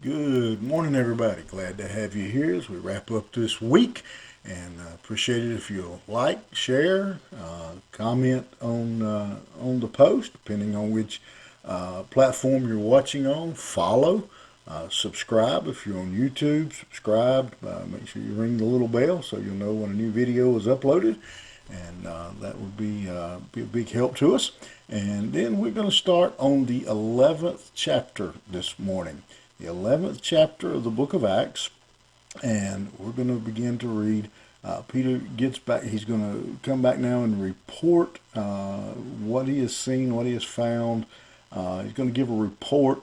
Good morning, everybody. Glad to have you here as we wrap up this week. And appreciate it if you'll like, share, comment on the post, depending on which platform you're watching on. Follow, subscribe if you're on YouTube. Subscribe. Make sure you ring the little bell so you'll know when a new video is uploaded, and that would be a big help to us. And then we're going to start on the 11th chapter this morning, the 11th chapter of the book of Acts, and we're going to begin to read. Peter gets back. He's going to come back now and report what he has seen, what he has found. He's going to give a report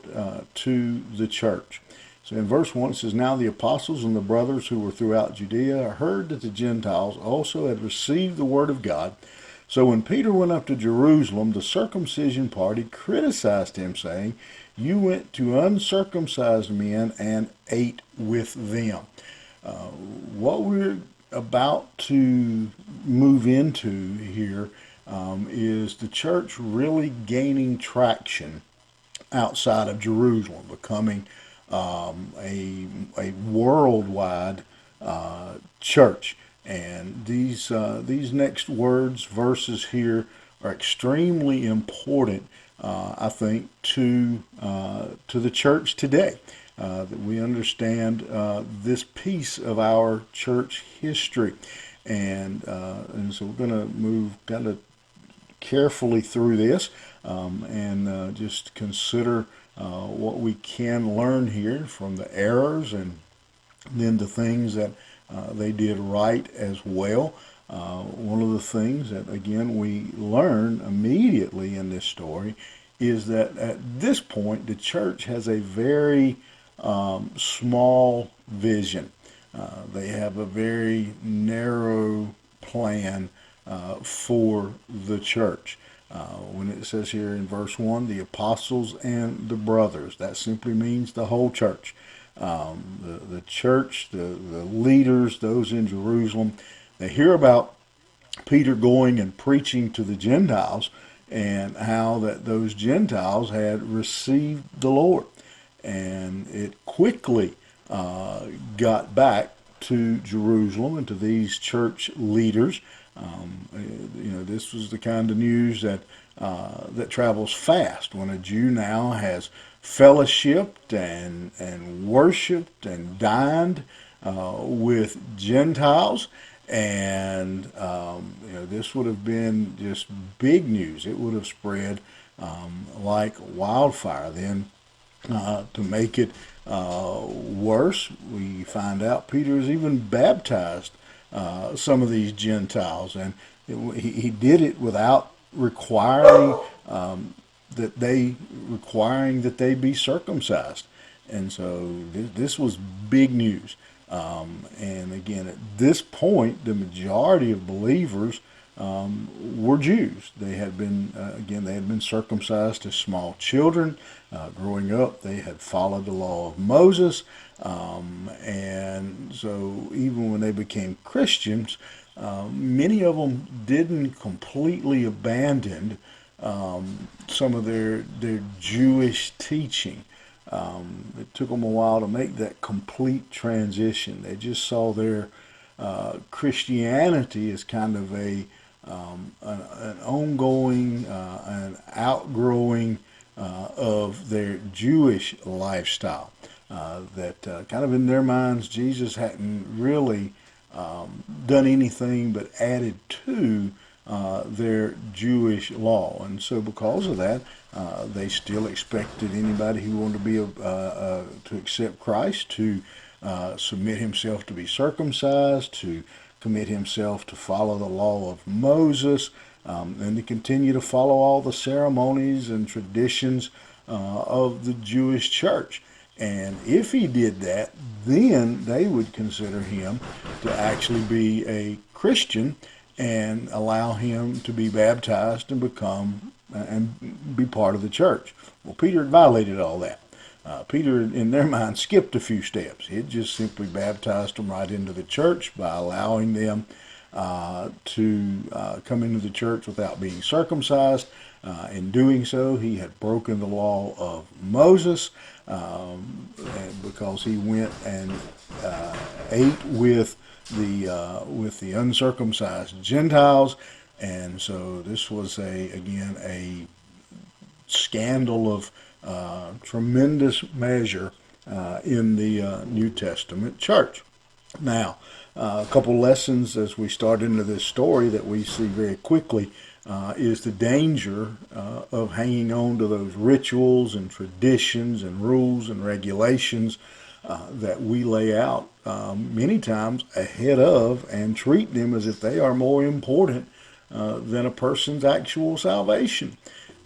to the church. So in verse 1 it says, "Now the apostles and the brothers who were throughout Judea heard that the Gentiles also had received the word of God. So when Peter went up to Jerusalem, the circumcision party criticized him, saying, 'You went to uncircumcised men and ate with them.'" What we're about to move into here is the church really gaining traction outside of Jerusalem, becoming a worldwide church. And these next verses here are extremely important, I think, to the church today. That we understand this piece of our church history, and so we're going to move kind of carefully through this, and just consider what we can learn here from the errors, and then the things that they did right as well. One of the things that, again, we learn immediately in this story is that at this point, the church has a very small vision. They have a very narrow plan for the church. When it says here in verse 1, the apostles and the brothers, that simply means the whole church. The church, the leaders, those in Jerusalem, they hear about Peter going and preaching to the Gentiles, and how that those Gentiles had received the Lord. And it quickly got back to Jerusalem and to these church leaders. This was the kind of news that travels fast when a Jew now has fellowshipped and worshipped and dined with Gentiles. And this would have been just big news. It would have spread like wildfire. Then to make it worse, we find out Peter has even baptized some of these Gentiles, and he did it without requiring that they be circumcised. And so this was big news. And again, at this point, the majority of believers were Jews. They had been circumcised as small children. Growing up, they had followed the law of Moses. And so even when they became Christians, many of them didn't completely abandon some of their Jewish teaching. It took them a while to make that complete transition. They just saw their Christianity as kind of an ongoing, an outgrowing of their Jewish lifestyle. That kind of in their minds, Jesus hadn't really done anything but added to their Jewish law. And so because of that, they still expected anybody who wanted to to accept Christ to submit himself to be circumcised, to commit himself to follow the law of Moses, and to continue to follow all the ceremonies and traditions of the Jewish church. And if he did that, then they would consider him to actually be a Christian and allow him to be baptized and be part of the church. Well, Peter had violated all that. Peter, in their mind, skipped a few steps. He had just simply baptized them right into the church by allowing them to come into the church without being circumcised. In doing so, he had broken the law of Moses because he went and ate with the uncircumcised Gentiles, and so this was a scandal of tremendous measure in the New Testament church. Now, a couple lessons as we start into this story that we see very quickly is the danger of hanging on to those rituals and traditions and rules and regulations that we lay out many times ahead of and treat them as if they are more important than a person's actual salvation.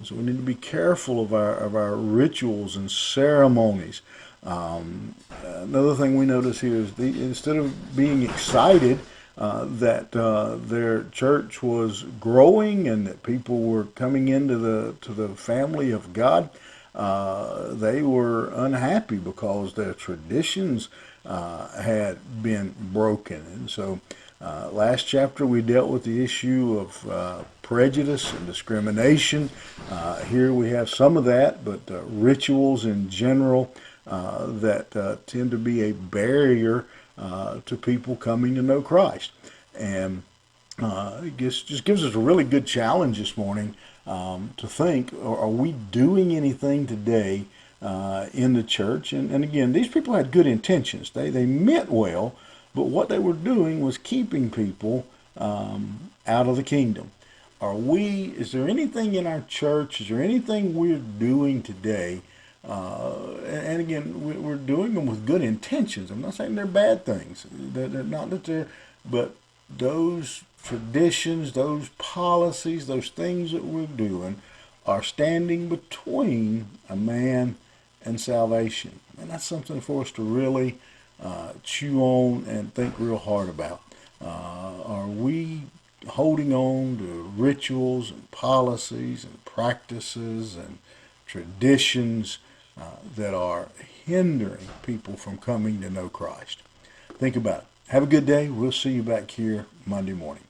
So we need to be careful of our rituals and ceremonies. Another thing we notice here is instead of being excited that their church was growing and that people were coming into the family of God, they were unhappy because their traditions had been broken. And so last chapter we dealt with the issue of prejudice and discrimination. Here we have some of that, but rituals in general that tend to be a barrier to people coming to know Christ. And it just gives us a really good challenge this morning to think, are we doing anything today in the church? And again, these people had good intentions. They meant well, but what they were doing was keeping people out of the kingdom. Is there anything in our church, is there anything we're doing today? And again, we're doing them with good intentions. I'm not saying they're bad things. They're not that they're, but those traditions, those policies, those things that we're doing are standing between a man and salvation. And that's something for us to really chew on and think real hard about. Are we holding on to rituals and policies and practices and traditions that are hindering people from coming to know Christ? Think about it. Have a good day. We'll see you back here Monday morning.